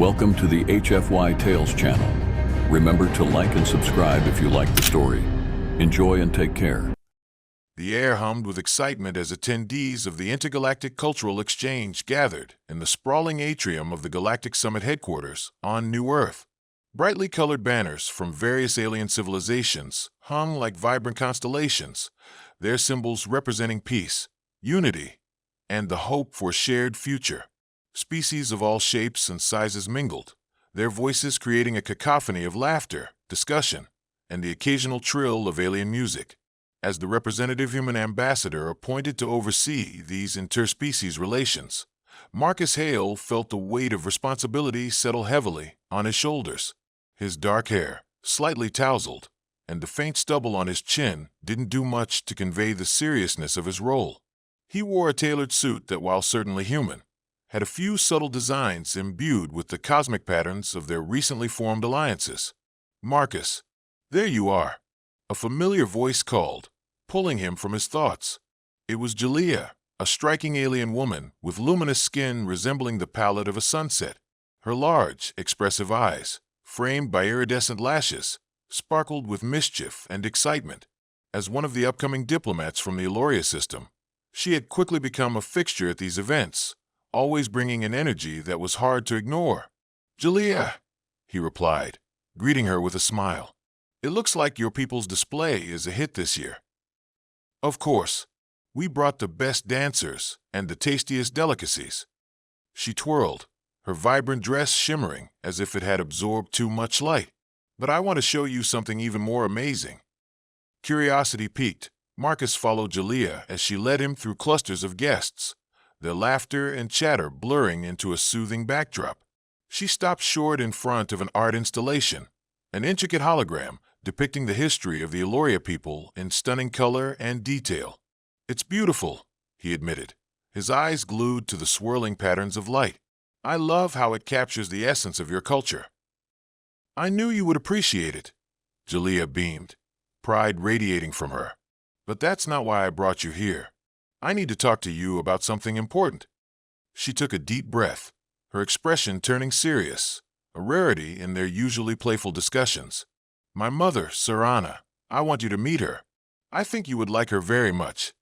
Welcome to the HFY Tales channel. Remember to like and subscribe if you like the story. Enjoy and take care. The air hummed with excitement as attendees of the Intergalactic Cultural Exchange gathered in the sprawling atrium of the Galactic Summit headquarters on New Earth. Brightly colored banners from various alien civilizations hung like vibrant constellations, their symbols representing peace, unity, and the hope for a shared future. Species of all shapes and sizes mingled, their voices creating a cacophony of laughter, discussion, and the occasional trill of alien music. As the representative human ambassador appointed to oversee these interspecies relations, Marcus Hale felt the weight of responsibility settle heavily on his shoulders. His dark hair, slightly tousled, and the faint stubble on his chin didn't do much to convey the seriousness of his role. He wore a tailored suit that, while certainly human, had a few subtle designs imbued with the cosmic patterns of their recently formed alliances. "Marcus, there you are," a familiar voice called, pulling him from his thoughts. It was Jalea, a striking alien woman with luminous skin resembling the palette of a sunset. Her large, expressive eyes, framed by iridescent lashes, sparkled with mischief and excitement. As one of the upcoming diplomats from the Eloria system, she had quickly become a fixture at these events, always bringing an energy that was hard to ignore. "Jalea," he replied, greeting her with a smile. "It looks like your people's display is a hit this year." "Of course. We brought the best dancers and the tastiest delicacies." She twirled, her vibrant dress shimmering as if it had absorbed too much light. "But I want to show you something even more amazing." Curiosity piqued, Marcus followed Jalea as she led him through clusters of guests, their laughter and chatter blurring into a soothing backdrop. She stopped short in front of an art installation, an intricate hologram depicting the history of the Eloria people in stunning color and detail. "It's beautiful," he admitted, his eyes glued to the swirling patterns of light. "I love how it captures the essence of your culture." "I knew you would appreciate it," Jalea beamed, pride radiating from her. "But that's not why I brought you here. I need to talk to you about something important." She took a deep breath, her expression turning serious, a rarity in their usually playful discussions. "My mother, Sarana. I want you to meet her. I think you would like her very much."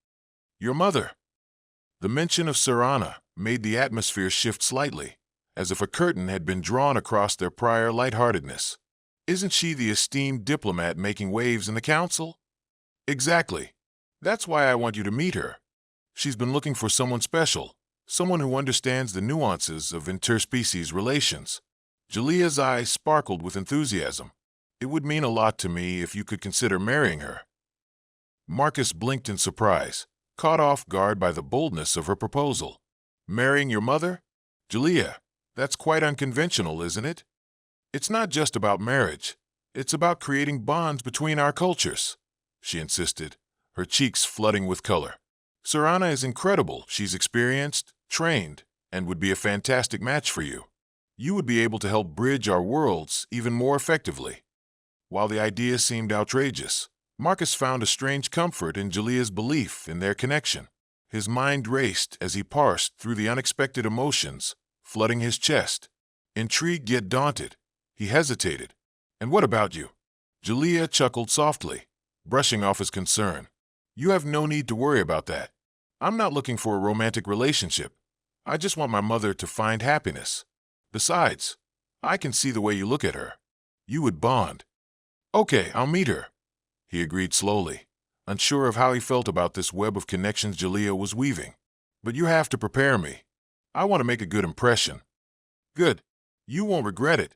"Your mother?" The mention of Sarana made the atmosphere shift slightly, as if a curtain had been drawn across their prior lightheartedness. "Isn't she the esteemed diplomat making waves in the council?" "Exactly. That's why I want you to meet her. She's been looking for someone special, someone who understands the nuances of interspecies relations." Jalea's eyes sparkled with enthusiasm. "It would mean a lot to me if you could consider marrying her." Marcus blinked in surprise, caught off guard by the boldness of her proposal. "Marrying your mother? Jalea, that's quite unconventional, isn't it?" "It's not just about marriage. It's about creating bonds between our cultures," she insisted, her cheeks flooding with color. "Sarana is incredible. She's experienced, trained, and would be a fantastic match for you. You would be able to help bridge our worlds even more effectively." While the idea seemed outrageous, Marcus found a strange comfort in Jalea's belief in their connection. His mind raced as he parsed through the unexpected emotions flooding his chest. Intrigued yet daunted, he hesitated. "And what about you?" Jalea chuckled softly, brushing off his concern. "You have no need to worry about that. I'm not looking for a romantic relationship. I just want my mother to find happiness. Besides, I can see the way you look at her. You would bond." "Okay, I'll meet her," he agreed slowly, unsure of how he felt about this web of connections Jalea was weaving. "But you have to prepare me. I want to make a good impression." "Good. You won't regret it."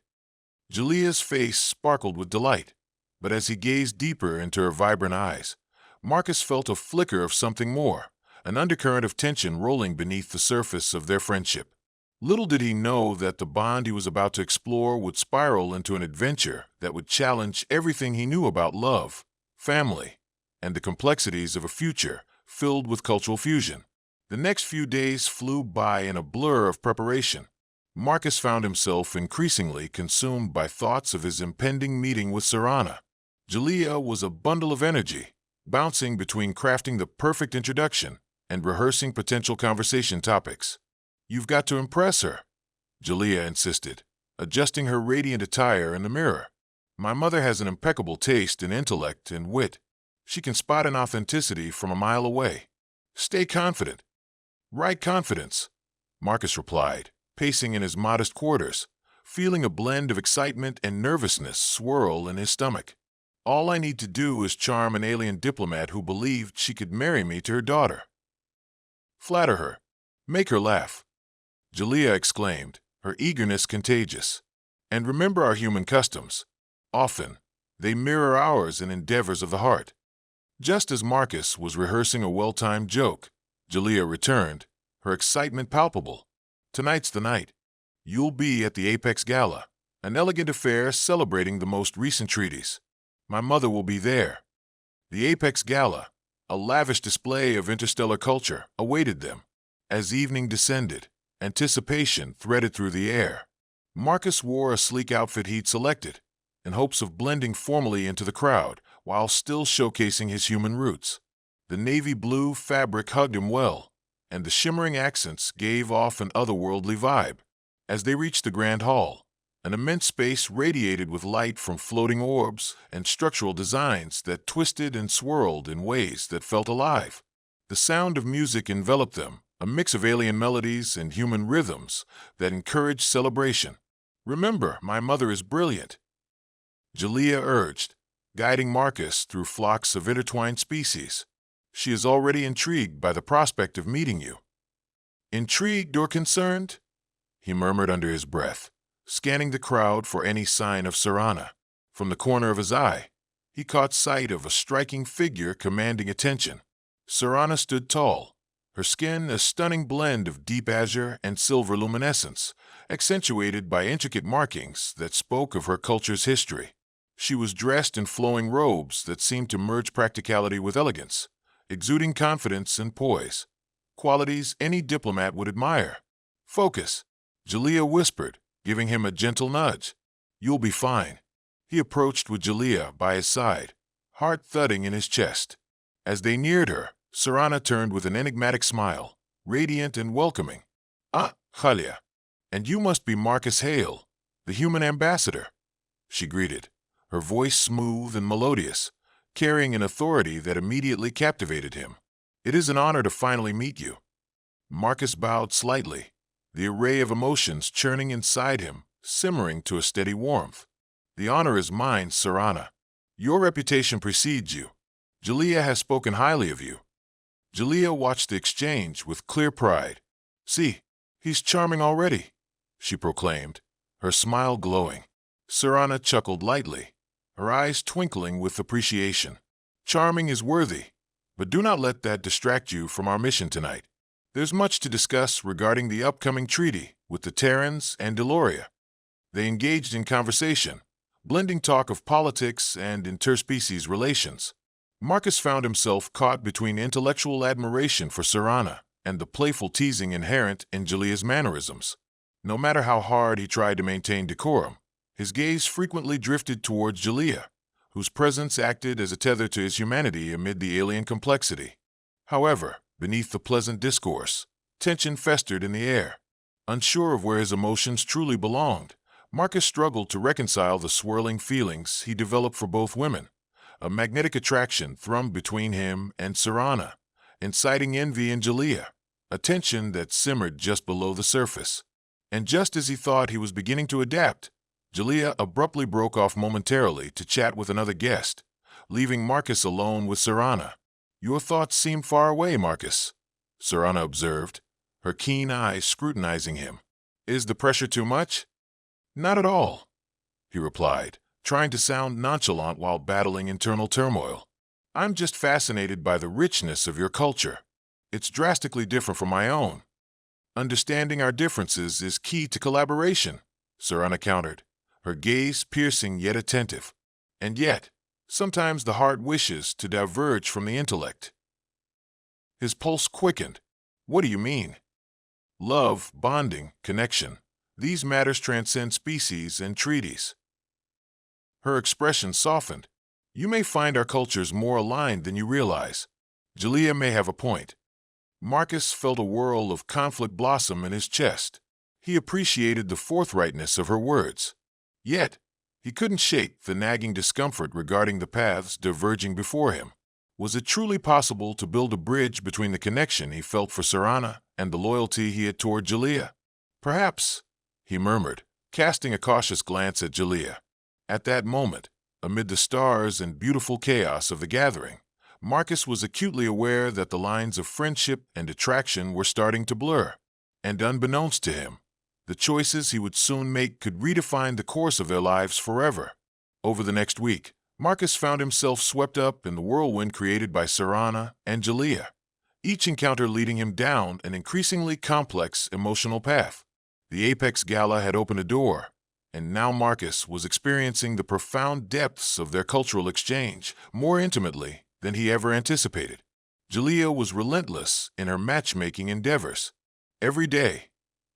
Jalea's face sparkled with delight, but as he gazed deeper into her vibrant eyes, Marcus felt a flicker of something more, an undercurrent of tension rolling beneath the surface of their friendship. Little did he know that the bond he was about to explore would spiral into an adventure that would challenge everything he knew about love, family, and the complexities of a future filled with cultural fusion. The next few days flew by in a blur of preparation. Marcus found himself increasingly consumed by thoughts of his impending meeting with Sarana. Jalea was a bundle of energy, bouncing between crafting the perfect introduction and rehearsing potential conversation topics. "You've got to impress her," Jalea insisted, adjusting her radiant attire in the mirror. My mother has an impeccable taste in intellect and wit. She can spot an authenticity from a mile away. Stay confident. Right confidence, Marcus replied, pacing in his modest quarters, feeling a blend of excitement and nervousness swirl in his stomach. All I need to do is charm an alien diplomat who believed she could marry me to her daughter. Flatter her. Make her laugh. Jalea exclaimed, her eagerness contagious. And remember our human customs. Often, they mirror ours in endeavors of the heart. Just as Marcus was rehearsing a well-timed joke, Jalea returned, her excitement palpable. Tonight's the night. You'll be at the Apex Gala, an elegant affair celebrating the most recent treaties. My mother will be there. The Apex Gala, a lavish display of interstellar culture, awaited them. As evening descended, anticipation threaded through the air. Marcus wore a sleek outfit he'd selected, in hopes of blending formally into the crowd while still showcasing his human roots. The navy blue fabric hugged him well, and the shimmering accents gave off an otherworldly vibe. As they reached the grand hall, an immense space radiated with light from floating orbs and structural designs that twisted and swirled in ways that felt alive. The sound of music enveloped them, a mix of alien melodies and human rhythms that encouraged celebration. Remember, my mother is brilliant, Jalea urged, guiding Marcus through flocks of intertwined species. She is already intrigued by the prospect of meeting you. Intrigued or concerned? He murmured under his breath, scanning the crowd for any sign of Serana. From the corner of his eye, he caught sight of a striking figure commanding attention. Serana stood tall, her skin a stunning blend of deep azure and silver luminescence, accentuated by intricate markings that spoke of her culture's history. She was dressed in flowing robes that seemed to merge practicality with elegance, exuding confidence and poise, qualities any diplomat would admire. Focus, Jalea whispered, giving him a gentle nudge. You'll be fine. He approached with Jalea by his side, heart thudding in his chest. As they neared her, Serana turned with an enigmatic smile, radiant and welcoming. Ah, Khalia. And you must be Marcus Hale, the human ambassador, she greeted, her voice smooth and melodious, carrying an authority that immediately captivated him. It is an honor to finally meet you. Marcus bowed slightly, the array of emotions churning inside him, simmering to a steady warmth. The honor is mine, Serana. Your reputation precedes you. Jalea has spoken highly of you. Jalea watched the exchange with clear pride. See, he's charming already, she proclaimed, her smile glowing. Serana chuckled lightly, her eyes twinkling with appreciation. Charming is worthy, but do not let that distract you from our mission tonight. There's much to discuss regarding the upcoming treaty with the Terrans and Deloria. They engaged in conversation, blending talk of politics and interspecies relations. Marcus found himself caught between intellectual admiration for Serana and the playful teasing inherent in Jalea's mannerisms. No matter how hard he tried to maintain decorum, his gaze frequently drifted towards Jalea, whose presence acted as a tether to his humanity amid the alien complexity. However, beneath the pleasant discourse, tension festered in the air. Unsure of where his emotions truly belonged, Marcus struggled to reconcile the swirling feelings he developed for both women. A magnetic attraction thrummed between him and Serana, inciting envy in Jalea, a tension that simmered just below the surface. And just as he thought he was beginning to adapt, Jalea abruptly broke off momentarily to chat with another guest, leaving Marcus alone with Serana. Your thoughts seem far away, Marcus, Serana observed, her keen eyes scrutinizing him. Is the pressure too much? Not at all, he replied, trying to sound nonchalant while battling internal turmoil. I'm just fascinated by the richness of your culture. It's drastically different from my own. Understanding our differences is key to collaboration, Serana countered, her gaze piercing yet attentive. And yet, sometimes the heart wishes to diverge from the intellect. His pulse quickened. What do you mean? Love, bonding, connection. These matters transcend species and treaties. Her expression softened. You may find our cultures more aligned than you realize. Jalea may have a point. Marcus felt a whirl of conflict blossom in his chest. He appreciated the forthrightness of her words. Yet, he couldn't shake the nagging discomfort regarding the paths diverging before him. Was it truly possible to build a bridge between the connection he felt for Serana and the loyalty he had toward Jalea? Perhaps, he murmured, casting a cautious glance at Jalea. At that moment, amid the stars and beautiful chaos of the gathering, Marcus was acutely aware that the lines of friendship and attraction were starting to blur. And unbeknownst to him, the choices he would soon make could redefine the course of their lives forever. Over the next week, Marcus found himself swept up in the whirlwind created by Serana and Jalea, each encounter leading him down an increasingly complex emotional path. The Apex Gala had opened a door, and now Marcus was experiencing the profound depths of their cultural exchange more intimately than he ever anticipated. Jalea was relentless in her matchmaking endeavors. Every day,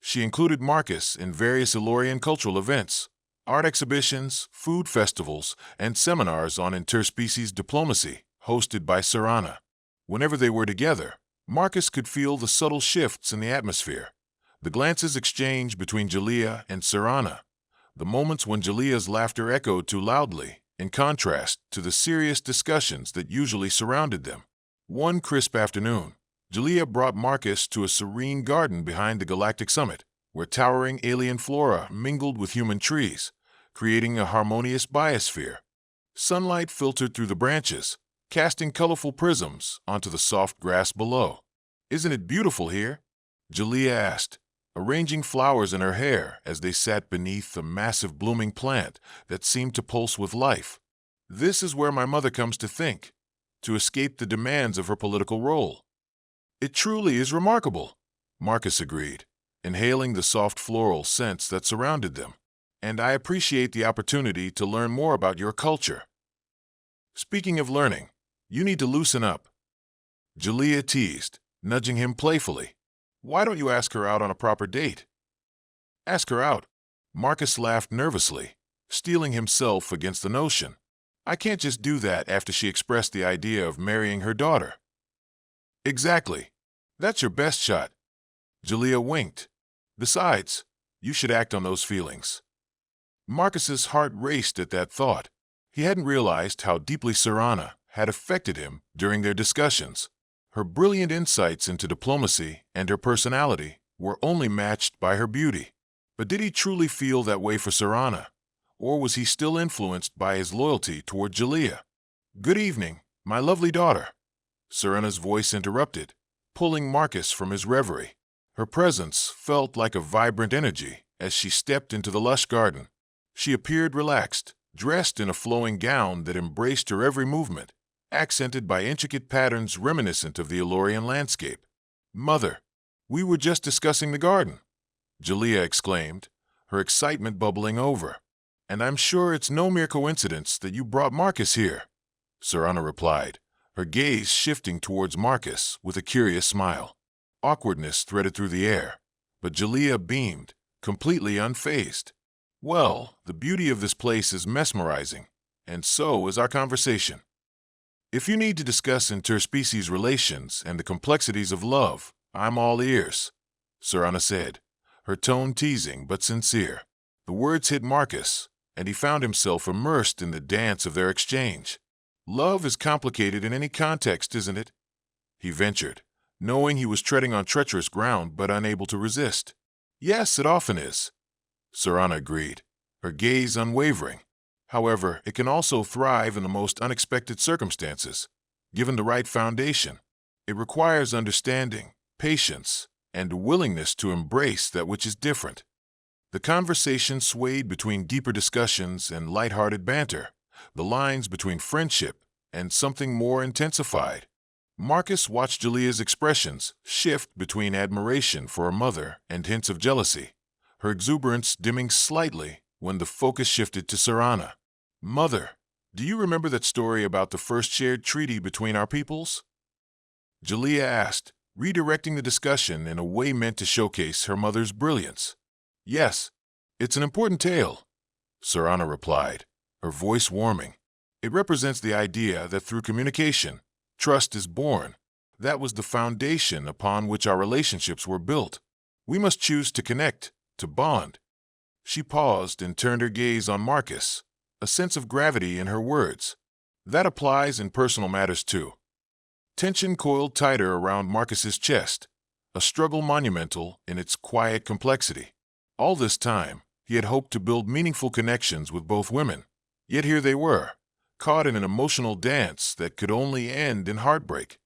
she included Marcus in various Elorian cultural events, art exhibitions, food festivals, and seminars on interspecies diplomacy hosted by Serana. Whenever they were together, Marcus could feel the subtle shifts in the atmosphere, the glances exchanged between Jalea and Serana, the moments when Jalea's laughter echoed too loudly, in contrast to the serious discussions that usually surrounded them. One crisp afternoon, Jalea brought Marcus to a serene garden behind the Galactic Summit, where towering alien flora mingled with human trees, creating a harmonious biosphere. Sunlight filtered through the branches, casting colorful prisms onto the soft grass below. "Isn't it beautiful here?" Jalea asked, arranging flowers in her hair as they sat beneath a massive blooming plant that seemed to pulse with life. "This is where my mother comes to think, to escape the demands of her political role." "It truly is remarkable," Marcus agreed, inhaling the soft floral scents that surrounded them. "And I appreciate the opportunity to learn more about your culture." "Speaking of learning, you need to loosen up," Jalea teased, nudging him playfully. "Why don't you ask her out on a proper date?" "Ask her out?" Marcus laughed nervously, steeling himself against the notion. "I can't just do that after she expressed the idea of marrying her daughter." "Exactly. That's your best shot." Jalea winked. "Besides, you should act on those feelings." Marcus's heart raced at that thought. He hadn't realized how deeply Serana had affected him during their discussions. Her brilliant insights into diplomacy and her personality were only matched by her beauty. But did he truly feel that way for Serana, or was he still influenced by his loyalty toward Jalea? "Good evening, my lovely daughter," Serana's voice interrupted, pulling Marcus from his reverie. Her presence felt like a vibrant energy as she stepped into the lush garden. She appeared relaxed, dressed in a flowing gown that embraced her every movement, accented by intricate patterns reminiscent of the Elorian landscape. "Mother, we were just discussing the garden," Jalea exclaimed, her excitement bubbling over. "And I'm sure it's no mere coincidence that you brought Marcus here," Serana replied, her gaze shifting towards Marcus with a curious smile. Awkwardness threaded through the air, but Jalea beamed, completely unfazed. "Well, the beauty of this place is mesmerizing, and so is our conversation. If you need to discuss interspecies relations and the complexities of love, I'm all ears," Serana said, her tone teasing but sincere. The words hit Marcus, and he found himself immersed in the dance of their exchange. "Love is complicated in any context, isn't it?" he ventured, knowing he was treading on treacherous ground but unable to resist. "Yes, it often is," Serana agreed, her gaze unwavering. "However, it can also thrive in the most unexpected circumstances, given the right foundation. It requires understanding, patience, and a willingness to embrace that which is different." The conversation swayed between deeper discussions and lighthearted banter, the lines between friendship and something more intensified. Marcus watched Jalea's expressions shift between admiration for her mother and hints of jealousy, her exuberance dimming slightly when the focus shifted to Serana. "Mother, do you remember that story about the first shared treaty between our peoples?" Jalea asked, redirecting the discussion in a way meant to showcase her mother's brilliance. "Yes, it's an important tale," Serana replied, her voice warming. "It represents the idea that through communication, trust is born. That was the foundation upon which our relationships were built. We must choose to connect, to bond. She paused and turned her gaze on Marcus, a sense of gravity in her words. That applies in personal matters too. Tension coiled tighter around Marcus's chest, a struggle monumental in its quiet complexity. All this time, he had hoped to build meaningful connections with both women, yet here they were, caught in an emotional dance that could only end in heartbreak.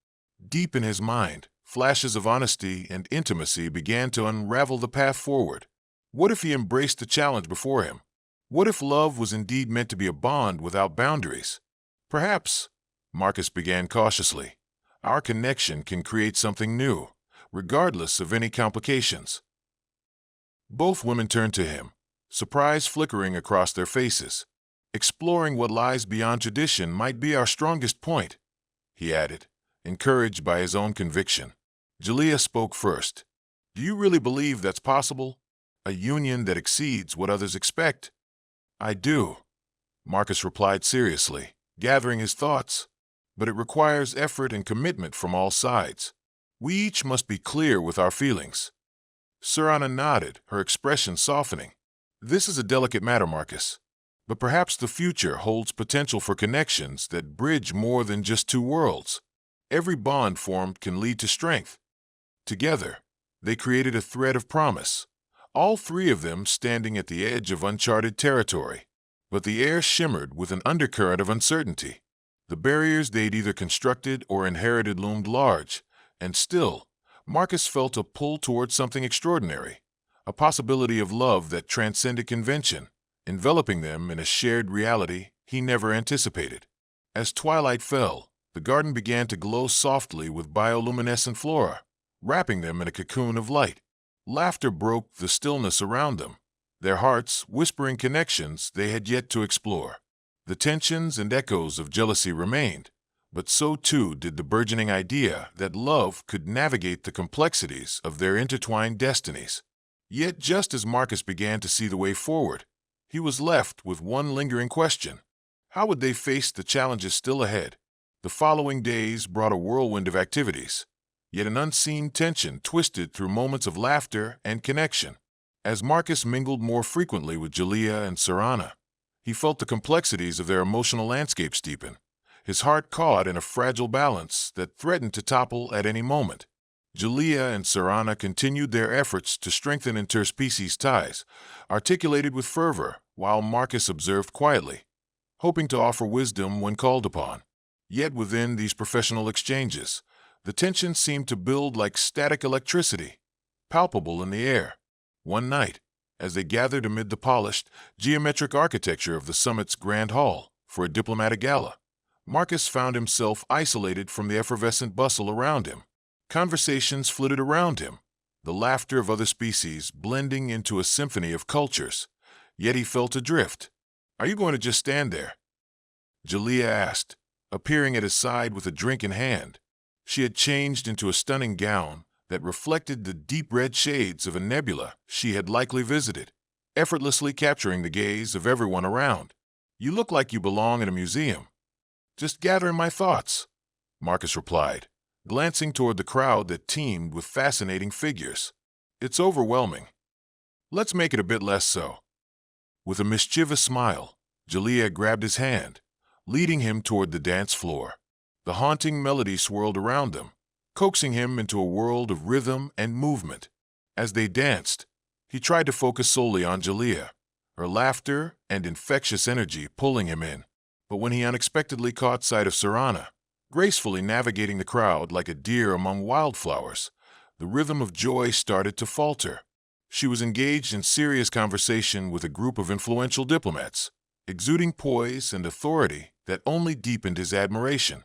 Deep in his mind, flashes of honesty and intimacy began to unravel the path forward. What if he embraced the challenge before him? What if love was indeed meant to be a bond without boundaries? Perhaps, Marcus began cautiously, our connection can create something new, regardless of any complications. Both women turned to him, surprise flickering across their faces. Exploring what lies beyond tradition might be our strongest point, he added, encouraged by his own conviction. Jalea spoke first. Do you really believe that's possible? A union that exceeds what others expect? I do, Marcus replied seriously, gathering his thoughts. But it requires effort and commitment from all sides. We each must be clear with our feelings. Surana nodded, her expression softening. This is a delicate matter, Marcus. But perhaps the future holds potential for connections that bridge more than just two worlds. Every bond formed can lead to strength. Together, they created a thread of promise, all three of them standing at the edge of uncharted territory. But the air shimmered with an undercurrent of uncertainty. The barriers they'd either constructed or inherited loomed large, and still, Marcus felt a pull towards something extraordinary, a possibility of love that transcended convention, enveloping them in a shared reality he never anticipated. As twilight fell, the garden began to glow softly with bioluminescent flora, wrapping them in a cocoon of light. Laughter broke the stillness around them, their hearts whispering connections they had yet to explore. The tensions and echoes of jealousy remained, but so too did the burgeoning idea that love could navigate the complexities of their intertwined destinies. Yet just as Marcus began to see the way forward, he was left with one lingering question. How would they face the challenges still ahead? The following days brought a whirlwind of activities, yet an unseen tension twisted through moments of laughter and connection. As Marcus mingled more frequently with Jalea and Surana, he felt the complexities of their emotional landscape steepen, his heart caught in a fragile balance that threatened to topple at any moment. Jalea and Surana continued their efforts to strengthen interspecies ties, articulated with fervor, while Marcus observed quietly, hoping to offer wisdom when called upon. Yet within these professional exchanges, the tension seemed to build like static electricity, palpable in the air. One night, as they gathered amid the polished, geometric architecture of the summit's grand hall for a diplomatic gala, Marcus found himself isolated from the effervescent bustle around him. Conversations flitted around him, the laughter of other species blending into a symphony of cultures. Yet he felt adrift. Are you going to just stand there? Jalea asked, appearing at his side with a drink in hand. She had changed into a stunning gown that reflected the deep red shades of a nebula she had likely visited, effortlessly capturing the gaze of everyone around. You look like you belong in a museum. Just gathering my thoughts, Marcus replied, glancing toward the crowd that teemed with fascinating figures. It's overwhelming. Let's make it a bit less so. With a mischievous smile, Jalea grabbed his hand, leading him toward the dance floor. The haunting melody swirled around them, coaxing him into a world of rhythm and movement. As they danced, he tried to focus solely on Jalea, her laughter and infectious energy pulling him in. But when he unexpectedly caught sight of Surana, gracefully navigating the crowd like a deer among wildflowers, the rhythm of joy started to falter. She was engaged in serious conversation with a group of influential diplomats, exuding poise and authority that only deepened his admiration.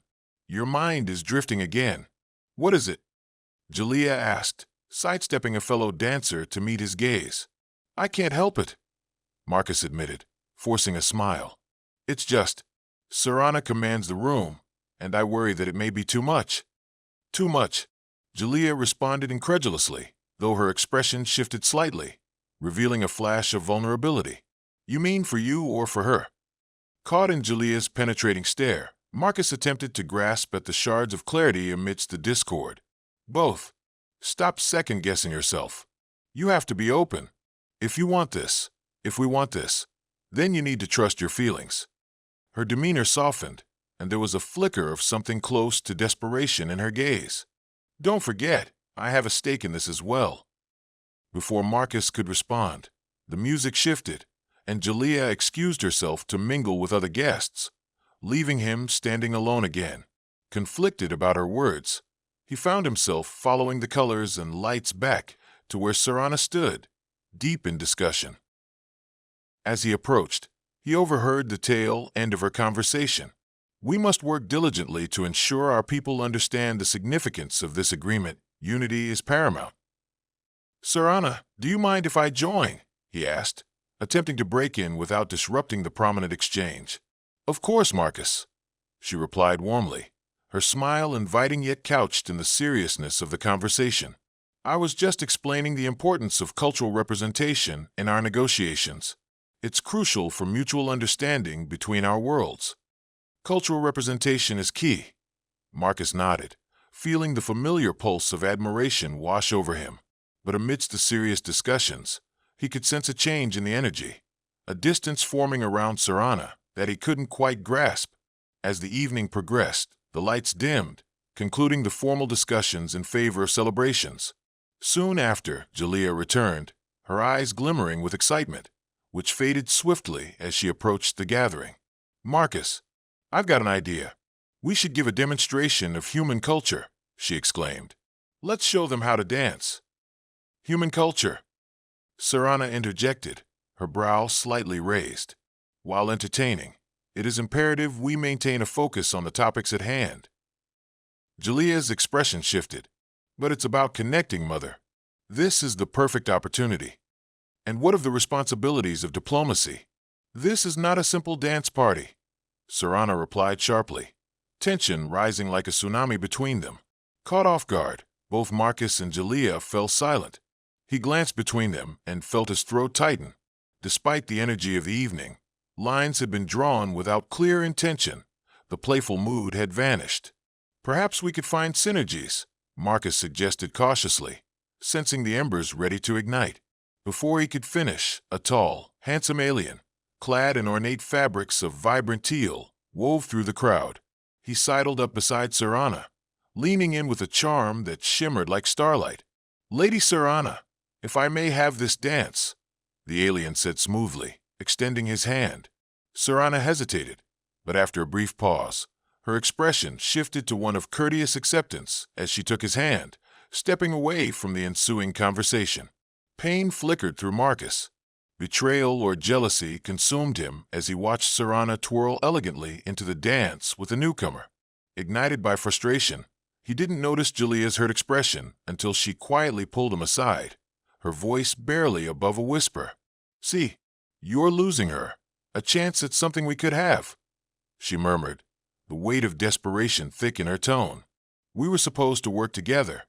Your mind is drifting again. What is it? Jalea asked, sidestepping a fellow dancer to meet his gaze. I can't help it, Marcus admitted, forcing a smile. It's just, Surana commands the room, and I worry that it may be too much. Too much, Jalea responded incredulously, though her expression shifted slightly, revealing a flash of vulnerability. You mean for you or for her? Caught in Jalea's penetrating stare, Marcus attempted to grasp at the shards of clarity amidst the discord. Both. Stop second-guessing yourself. You have to be open. If you want this, if we want this, then you need to trust your feelings. Her demeanor softened, and there was a flicker of something close to desperation in her gaze. Don't forget, I have a stake in this as well. Before Marcus could respond, the music shifted, and Jalea excused herself to mingle with other guests, leaving him standing alone again. Conflicted about her words, he found himself following the colors and lights back to where Sarana stood, deep in discussion. As he approached, he overheard the tail end of her conversation. We must work diligently to ensure our people understand the significance of this agreement. Unity is paramount. Sarana, do you mind if I join? He asked, attempting to break in without disrupting the prominent exchange. Of course, Marcus, she replied warmly, her smile inviting yet couched in the seriousness of the conversation. I was just explaining the importance of cultural representation in our negotiations. It's crucial for mutual understanding between our worlds. Cultural representation is key. Marcus nodded, feeling the familiar pulse of admiration wash over him. But amidst the serious discussions, he could sense a change in the energy, a distance forming around Sarana that he couldn't quite grasp. As the evening progressed, the lights dimmed, concluding the formal discussions in favor of celebrations. Soon after, Jalea returned, her eyes glimmering with excitement, which faded swiftly as she approached the gathering. Marcus, I've got an idea. We should give a demonstration of human culture, she exclaimed. Let's show them how to dance. Human culture, Sarana interjected, her brow slightly raised. While entertaining, it is imperative we maintain a focus on the topics at hand. Jalea's expression shifted. But it's about connecting, Mother. This is the perfect opportunity. And what of the responsibilities of diplomacy? This is not a simple dance party, Sarana replied sharply, tension rising like a tsunami between them. Caught off guard, both Marcus and Jalea fell silent. He glanced between them and felt his throat tighten. Despite the energy of the evening, lines had been drawn without clear intention. The playful mood had vanished. Perhaps we could find synergies, Marcus suggested cautiously, sensing the embers ready to ignite. Before he could finish, a tall, handsome alien, clad in ornate fabrics of vibrant teal, wove through the crowd. He sidled up beside Sarana, leaning in with a charm that shimmered like starlight. Lady Sarana, if I may have this dance, the alien said smoothly, extending his hand. Sarana hesitated, but after a brief pause, her expression shifted to one of courteous acceptance as she took his hand, stepping away from the ensuing conversation. Pain flickered through Marcus. Betrayal or jealousy consumed him as he watched Sarana twirl elegantly into the dance with a newcomer. Ignited by frustration, he didn't notice Jalea's hurt expression until she quietly pulled him aside, her voice barely above a whisper. See, you're losing her. A chance at something we could have, she murmured, the weight of desperation thick in her tone. We were supposed to work together.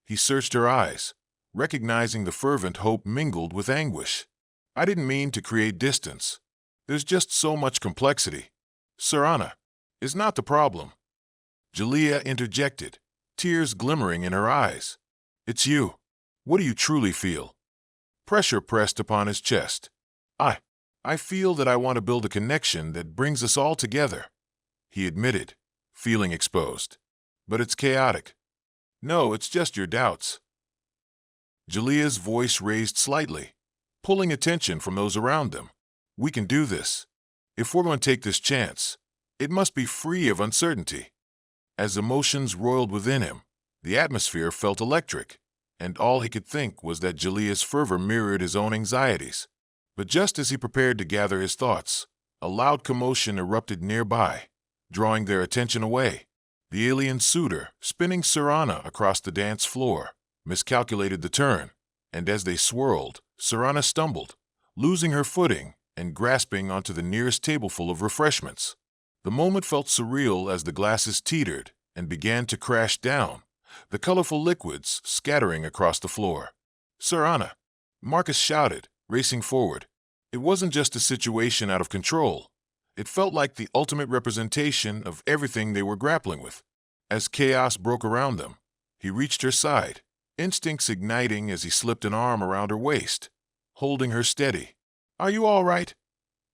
He searched her eyes, recognizing the fervent hope mingled with anguish. I didn't mean to create distance. There's just so much complexity. Sarana is not the problem. Jalea interjected, tears glimmering in her eyes. It's you. What do you truly feel? Pressure pressed upon his chest. I feel that I want to build a connection that brings us all together, he admitted, feeling exposed. But it's chaotic. No, it's just your doubts. Jalea's voice raised slightly, pulling attention from those around them. We can do this. If we're going to take this chance, it must be free of uncertainty. As emotions roiled within him, the atmosphere felt electric, and all he could think was that Jalea's fervor mirrored his own anxieties. But just as he prepared to gather his thoughts, a loud commotion erupted nearby, drawing their attention away. The alien suitor, spinning Sarana across the dance floor, miscalculated the turn, and as they swirled, Sarana stumbled, losing her footing and grasping onto the nearest tableful of refreshments. The moment felt surreal as the glasses teetered and began to crash down, the colorful liquids scattering across the floor. Sarana! Marcus shouted, racing forward. It wasn't just a situation out of control. It felt like the ultimate representation of everything they were grappling with. As chaos broke around them, he reached her side, instincts igniting as he slipped an arm around her waist, holding her steady. "Are you all right?"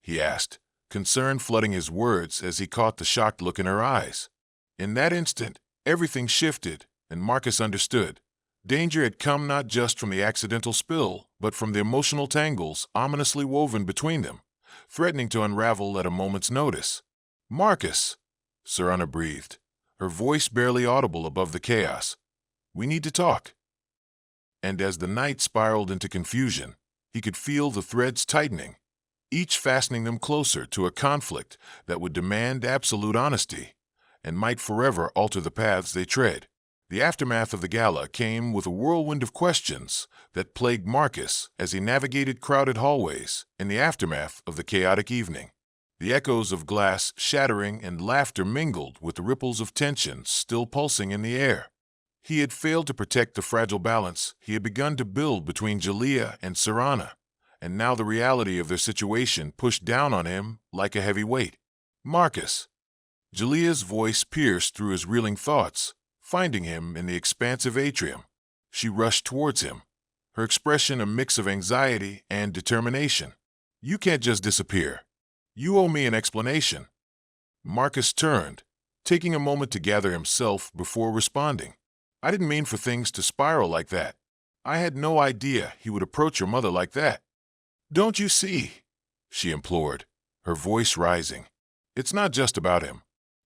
he asked, concern flooding his words as he caught the shocked look in her eyes. In that instant, everything shifted, and Marcus understood. Danger had come not just from the accidental spill, but from the emotional tangles ominously woven between them, threatening to unravel at a moment's notice. "Marcus," Serana breathed, her voice barely audible above the chaos. "We need to talk." And as the night spiraled into confusion, he could feel the threads tightening, each fastening them closer to a conflict that would demand absolute honesty and might forever alter the paths they tread. The aftermath of the gala came with a whirlwind of questions that plagued Marcus as he navigated crowded hallways in the aftermath of the chaotic evening. The echoes of glass shattering and laughter mingled with the ripples of tension still pulsing in the air. He had failed to protect the fragile balance he had begun to build between Jalea and Serana, and now the reality of their situation pushed down on him like a heavy weight. "Marcus." Jalea's voice pierced through his reeling thoughts, finding him in the expansive atrium. She rushed towards him, her expression a mix of anxiety and determination. "You can't just disappear. You owe me an explanation." Marcus turned, taking a moment to gather himself before responding. "I didn't mean for things to spiral like that. I had no idea he would approach your mother like that." "Don't you see?" she implored, her voice rising. "It's not just about him.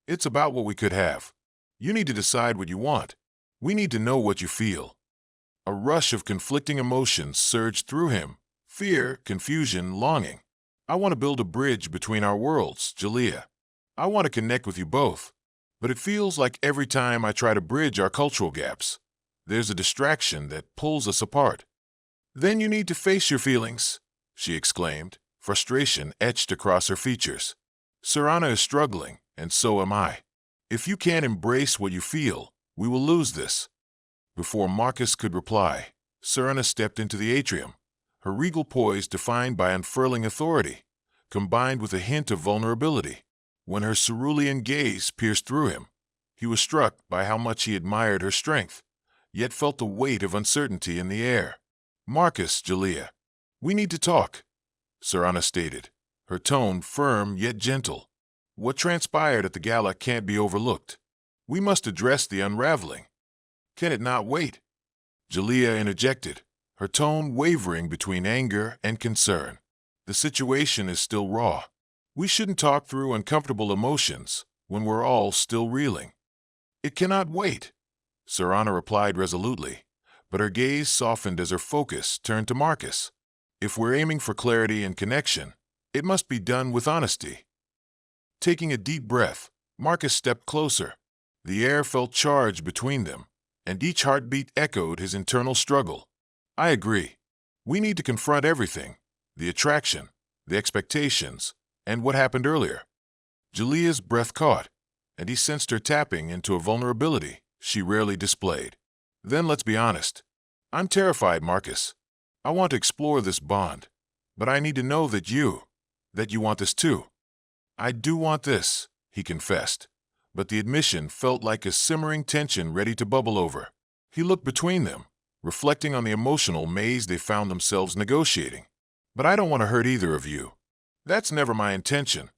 It's about what we could have. You need to decide what you want. We need to know what you feel." A rush of conflicting emotions surged through him: fear, confusion, longing. "I want to build a bridge between our worlds, Jalea. I want to connect with you both. But it feels like every time I try to bridge our cultural gaps, there's a distraction that pulls us apart." "Then you need to face your feelings," she exclaimed, frustration etched across her features. "Serana is struggling, and so am I. If you can't embrace what you feel, we will lose this." Before Marcus could reply, Serana stepped into the atrium, her regal poise defined by unfurling authority, combined with a hint of vulnerability. When her cerulean gaze pierced through him, he was struck by how much he admired her strength, yet felt the weight of uncertainty in the air. "Marcus, Jalea, we need to talk," Serana stated, her tone firm yet gentle. "What transpired at the gala can't be overlooked. We must address the unraveling." "Can it not wait?" Jalea interjected, her tone wavering between anger and concern. "The situation is still raw. We shouldn't talk through uncomfortable emotions when we're all still reeling." "It cannot wait," Serana replied resolutely, but her gaze softened as her focus turned to Marcus. "If we're aiming for clarity and connection, it must be done with honesty." Taking a deep breath, Marcus stepped closer. The air felt charged between them, and each heartbeat echoed his internal struggle. "I agree. We need to confront everything: the attraction, the expectations, and what happened earlier." Jalea's breath caught, and he sensed her tapping into a vulnerability she rarely displayed. "Then let's be honest. I'm terrified, Marcus. I want to explore this bond, but I need to know that you want this too." "I do want this," he confessed, but the admission felt like a simmering tension ready to bubble over. He looked between them, reflecting on the emotional maze they found themselves negotiating. "But I don't want to hurt either of you. That's never my intention."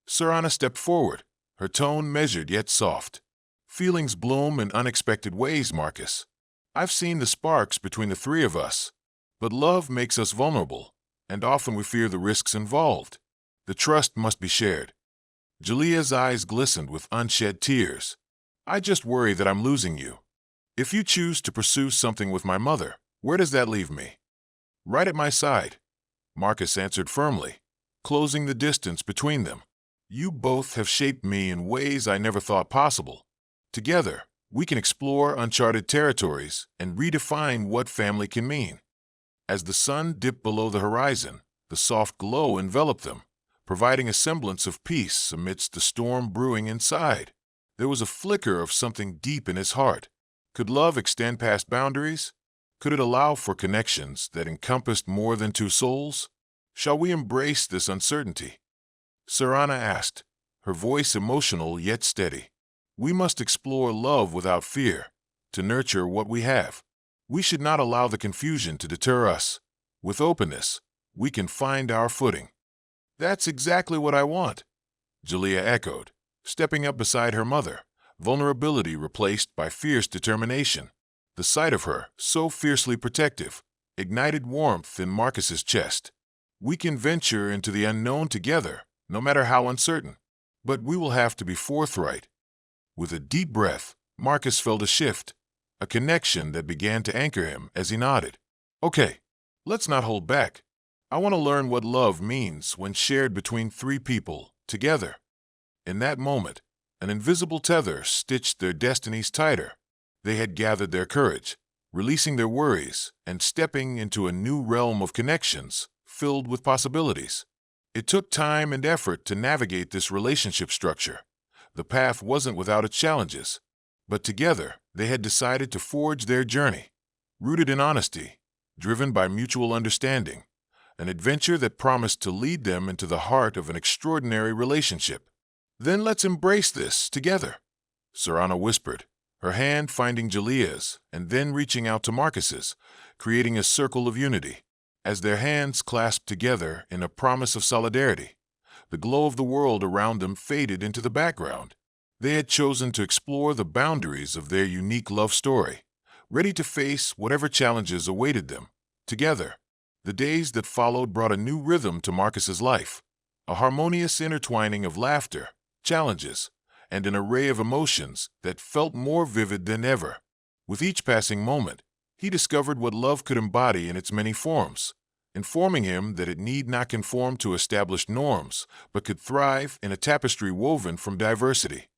Serana stepped forward, her tone measured yet soft. "Feelings bloom in unexpected ways, Marcus. I've seen the sparks between the three of us, but love makes us vulnerable, and often we fear the risks involved. The trust must be shared." Jalea's eyes glistened with unshed tears. "I just worry that I'm losing you. If you choose to pursue something with my mother, where does that leave me?" "Right at my side," Marcus answered firmly, closing the distance between them. "You both have shaped me in ways I never thought possible. Together, we can explore uncharted territories and redefine what family can mean." As the sun dipped below the horizon, the soft glow enveloped them, providing a semblance of peace amidst the storm brewing inside. There was a flicker of something deep in his heart. Could love extend past boundaries? Could it allow for connections that encompassed more than two souls? Shall we embrace this uncertainty? Serana asked, her voice emotional yet steady. "We must explore love without fear, to nurture what we have. We should not allow the confusion to deter us. With openness, we can find our footing. That's exactly what I want, Jalea echoed, stepping up beside her mother, vulnerability replaced by fierce determination. The sight of her, so fiercely protective, ignited warmth in Marcus's chest. We can venture into the unknown together, no matter how uncertain. But we will have to be forthright. With a deep breath, Marcus felt a shift, a connection that began to anchor him as he nodded. Okay, let's not hold back. I want to learn what love means when shared between three people, together. In that moment, an invisible tether stitched their destinies tighter. They had gathered their courage, releasing their worries, and stepping into a new realm of connections filled with possibilities. It took time and effort to navigate this relationship structure. The path wasn't without its challenges, but together they had decided to forge their journey, rooted in honesty, driven by mutual understanding, an adventure that promised to lead them into the heart of an extraordinary relationship. Then let's embrace this together, Serana whispered, her hand finding Jalea's and then reaching out to Marcus's, creating a circle of unity. As their hands clasped together in a promise of solidarity, the glow of the world around them faded into the background. They had chosen to explore the boundaries of their unique love story, ready to face whatever challenges awaited them. Together, the days that followed brought a new rhythm to Marcus's life, a harmonious intertwining of laughter, challenges, and an array of emotions that felt more vivid than ever. With each passing moment, he discovered what love could embody in its many forms, informing him that it need not conform to established norms, but could thrive in a tapestry woven from diversity.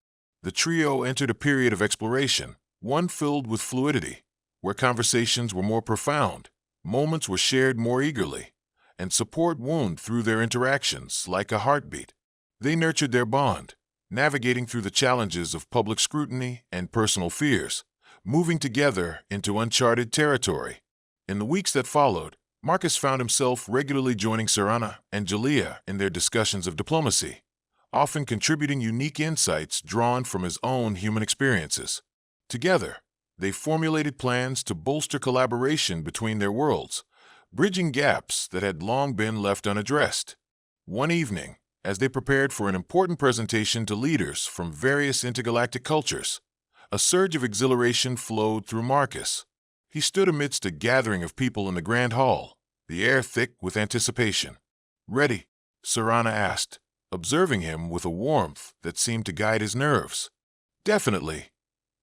The trio entered a period of exploration, one filled with fluidity, where conversations were more profound, moments were shared more eagerly, and support wound through their interactions like a heartbeat. They nurtured their bond, navigating through the challenges of public scrutiny and personal fears, moving together into uncharted territory. In the weeks that followed, Marcus found himself regularly joining Serana and Jalea in their discussions of diplomacy, often contributing unique insights drawn from his own human experiences. Together, they formulated plans to bolster collaboration between their worlds, bridging gaps that had long been left unaddressed. One evening, as they prepared for an important presentation to leaders from various intergalactic cultures, a surge of exhilaration flowed through Marcus. He stood amidst a gathering of people in the grand hall, the air thick with anticipation. "Ready?" Serana asked, observing him with a warmth that seemed to guide his nerves. "Definitely,"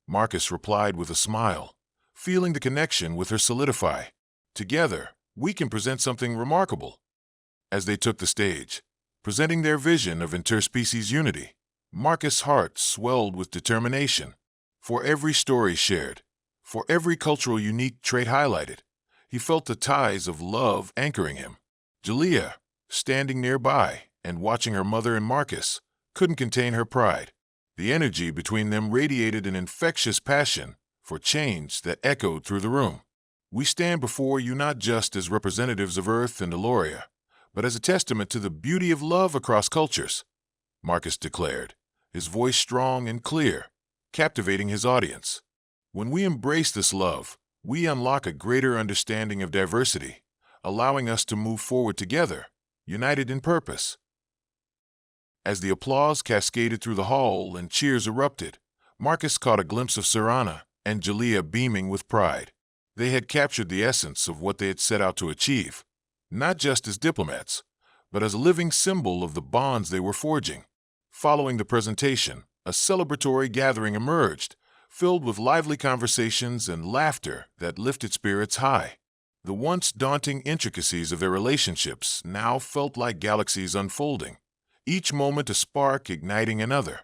Marcus replied with a smile, feeling the connection with her solidify. "Together, we can present something remarkable." As they took the stage, presenting their vision of interspecies unity, Marcus' heart swelled with determination. For every story shared, for every cultural unique trait highlighted, he felt the ties of love anchoring him. Jalea, standing nearby and watching her mother and Marcus, couldn't contain her pride. The energy between them radiated an infectious passion for change that echoed through the room. "We stand before you not just as representatives of Earth and Eloria, but as a testament to the beauty of love across cultures," Marcus declared, his voice strong and clear, captivating his audience. "When we embrace this love, we unlock a greater understanding of diversity, allowing us to move forward together, united in purpose." As the applause cascaded through the hall and cheers erupted, Marcus caught a glimpse of Serana and Jalea beaming with pride. They had captured the essence of what they had set out to achieve, not just as diplomats, but as a living symbol of the bonds they were forging. Following the presentation, a celebratory gathering emerged, filled with lively conversations and laughter that lifted spirits high. The once daunting intricacies of their relationships now felt like galaxies unfolding, each moment a spark igniting another.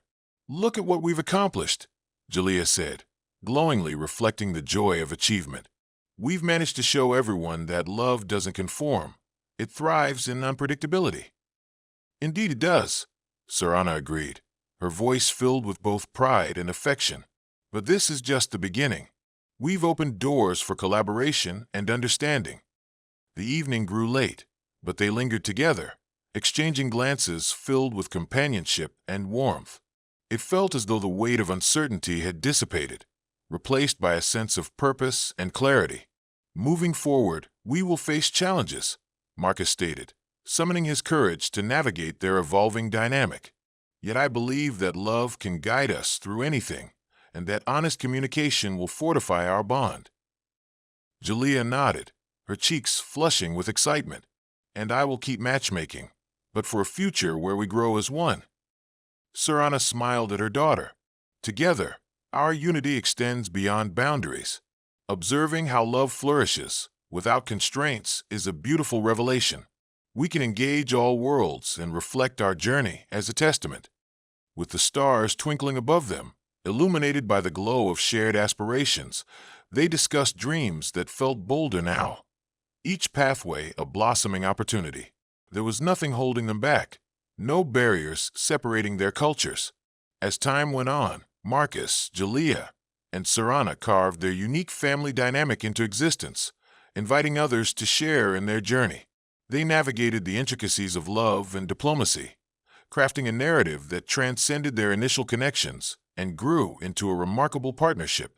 "Look at what we've accomplished," Jalea said, glowingly reflecting the joy of achievement. "We've managed to show everyone that love doesn't conform. It thrives in unpredictability." "Indeed it does," Serana agreed, her voice filled with both pride and affection. "But this is just the beginning. We've opened doors for collaboration and understanding." The evening grew late, but they lingered together, exchanging glances filled with companionship and warmth. It felt as though the weight of uncertainty had dissipated, replaced by a sense of purpose and clarity. Moving forward, "We will face challenges," Marcus stated, summoning his courage to navigate their evolving dynamic. "Yet I believe that love can guide us through anything, and that honest communication will fortify our bond." Jalea nodded, her cheeks flushing with excitement. "And I will keep matchmaking, but for a future where we grow as one." Sarana smiled at her daughter. "Together, our unity extends beyond boundaries. Observing how love flourishes, without constraints, is a beautiful revelation. We can engage all worlds and reflect our journey as a testament." With the stars twinkling above them, illuminated by the glow of shared aspirations, they discussed dreams that felt bolder now. Each pathway a blossoming opportunity. There was nothing holding them back, no barriers separating their cultures. As time went on, Marcus, Jalea, and Sarana carved their unique family dynamic into existence, inviting others to share in their journey. They navigated the intricacies of love and diplomacy, crafting a narrative that transcended their initial connections and grew into a remarkable partnership.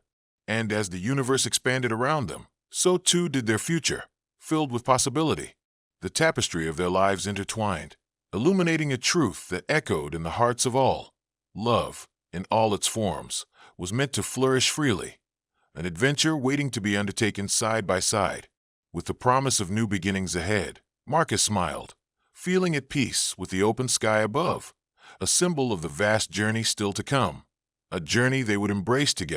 And as the universe expanded around them, so too did their future, filled with possibility. The tapestry of their lives intertwined, illuminating a truth that echoed in the hearts of all. Love, in all its forms, was meant to flourish freely, an adventure waiting to be undertaken side by side. With the promise of new beginnings ahead, Marcus smiled, feeling at peace with the open sky above, a symbol of the vast journey still to come, a journey they would embrace together.